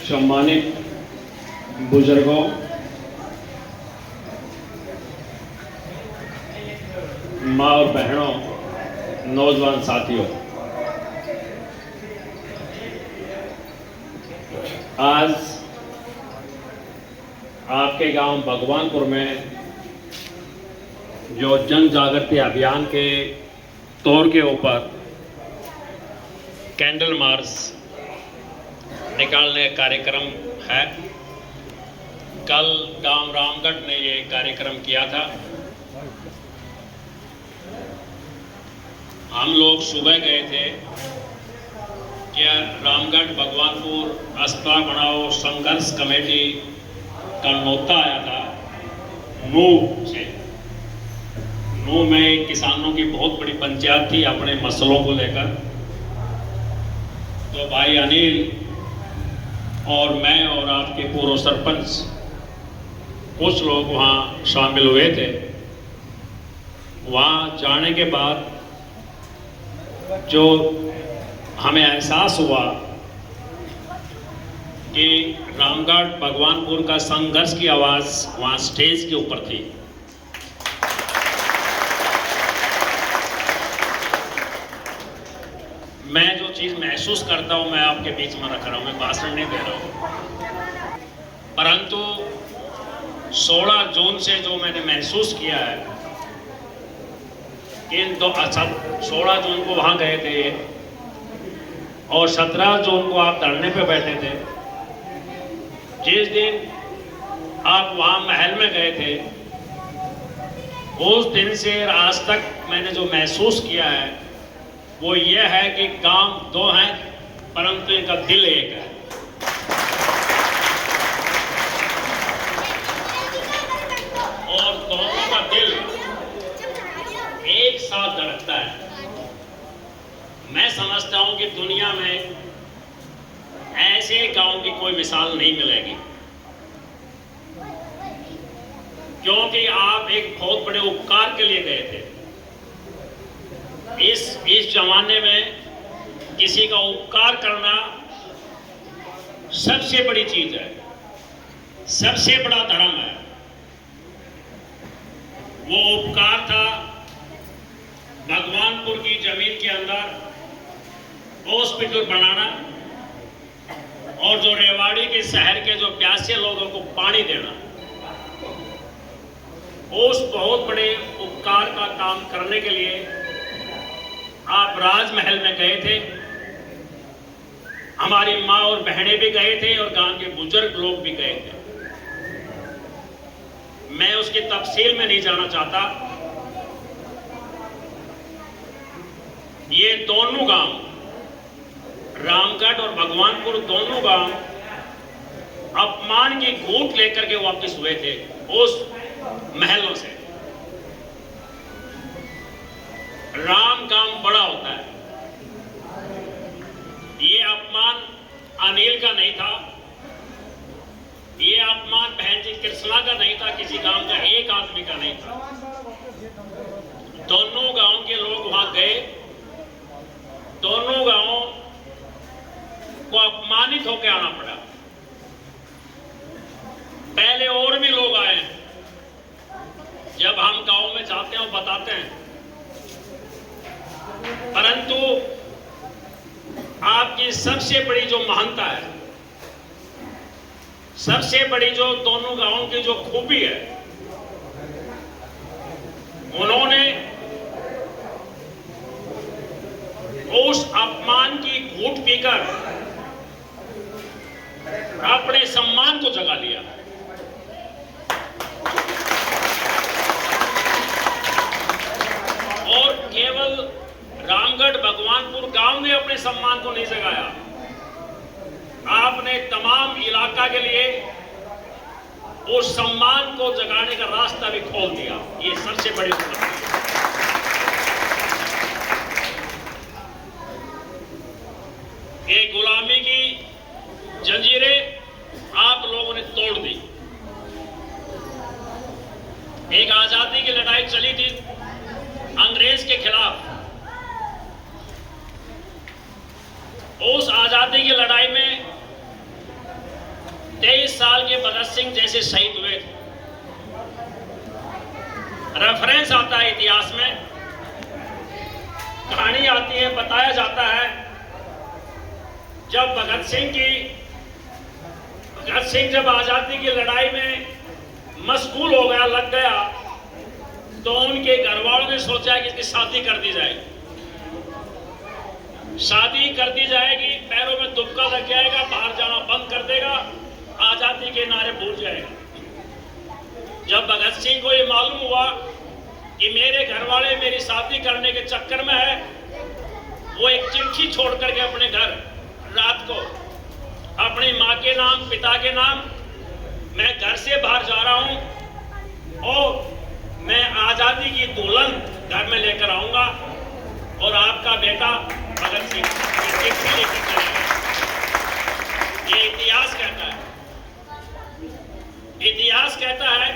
सम्मानित बुजुर्गों, माँ और बहनों, नौजवान साथियों, आज आपके गांव भगवानपुर में जो जन जागृति अभियान के तौर के ऊपर कैंडल मार्च निकालने का कार्यक्रम है। कल गांव रामगढ़ ने ये कार्यक्रम किया था। हम लोग सुबह गए थे कि रामगढ़ भगवानपुर अस्पताल बनाओ संघर्ष कमेटी का न्योता आया था नूह से। नूह में किसानों की बहुत बड़ी पंचायत थी अपने मसलों को लेकर। तो भाई अनिल और मैं और आपके पूर्व सरपंच कुछ लोग वहाँ शामिल हुए थे। वहाँ जाने के बाद जो हमें एहसास हुआ कि रामगढ़ भगवानपुर का संघर्ष की आवाज़ वहाँ स्टेज के ऊपर थी। मैं जो चीज़ महसूस करता हूँ मैं आपके बीच में रख रहा हूँ, मैं भाषण नहीं दे रहा हूँ, परंतु 16 जून से जो मैंने महसूस किया है कि 16 जून को वहाँ गए थे और 17 जून को आप धरने पे बैठे थे। जिस दिन आप वहाँ महल में गए थे, उस दिन से आज तक मैंने जो महसूस किया है वो ये है कि काम दो हैं परंतु इनका दिल एक है। और दोनों का दिल एक साथ धड़कता है। मैं समझता हूं कि दुनिया में ऐसे गांव की कोई मिसाल नहीं मिलेगी, क्योंकि आप एक बहुत बड़े उपकार के लिए गए थे। इस जमाने में किसी का उपकार करना सबसे बड़ी चीज है, सबसे बड़ा धर्म है। वो उपकार था भगवानपुर की जमीन के अंदर हॉस्पिटल बनाना और जो रेवाड़ी के शहर के जो प्यासे लोगों को पानी देना। उस बहुत बड़े उपकार का काम करने के लिए आप राजमहल में गए थे। हमारी माँ और बहनें भी गए थे और गांव के बुजुर्ग लोग भी गए थे। मैं उसकी तफसील में नहीं जाना चाहता। ये दोनों गांव, रामगढ़ और भगवानपुर, दोनों गांव अपमान की घूंट लेकर के वापस हुए थे उस महलों से। राम काम बड़ा होता है। ये अपमान अनिल का नहीं था, ये अपमान बहन जी कृष्णा का नहीं था, किसी गांव का एक आदमी का नहीं था। दोनों गांव के लोग वहां गए, दोनों गांवों को अपमानित होकर आना पड़ा। पहले और भी लोग आए, जब हम गांव में जाते हैं और बताते हैं, परंतु आपकी सबसे बड़ी जो महानता है, सबसे बड़ी जो दोनों गांवों की जो खूबी है, उन्होंने उस अपमान की घूंट पीकर अपने सम्मान को जगा लिया। और केवल रामगढ़ भगवानपुर गांव ने अपने सम्मान को नहीं जगाया, आपने तमाम इलाका के लिए उस सम्मान को जगाने का रास्ता भी खोल दिया। ये सबसे बड़ी उपलब्धि है। एक गुलामी की जंजीरें आप लोगों ने तोड़ दी। एक आजादी की लड़ाई चली थी अंग्रेज के खिलाफ। उस आजादी की लड़ाई में साल के भगत सिंह जैसे शहीद हुए थे। रेफरेंस आता है इतिहास में, कहानी आती है, बताया जाता है जब भगत सिंह जब आजादी की लड़ाई में मशगूल हो गया, लग गया, तो उनके घर वालों ने सोचा कि इसकी शादी कर दी जाए। शादी कर दी जाएगी, पैरों में दुबका लग जाएगा, बाहर जाना बंद कर देगा, आजादी के नारे भूल जाएगा। जब भगत सिंह को ये मालूम हुआ कि मेरे घर वाले मेरी शादी करने के चक्कर में है, वो एक चिट्ठी छोड़ करके अपने घर रात को अपनी माँ के नाम, पिता के नाम, मैं घर से बाहर जा रहा हूं और मैं आजादी की दुल्हन घर में लेकर आऊंगा और आपका बेटा भगत सिंह चिट्ठी लेकर चलेगा। ये इतिहास कहता है। इतिहास कहता है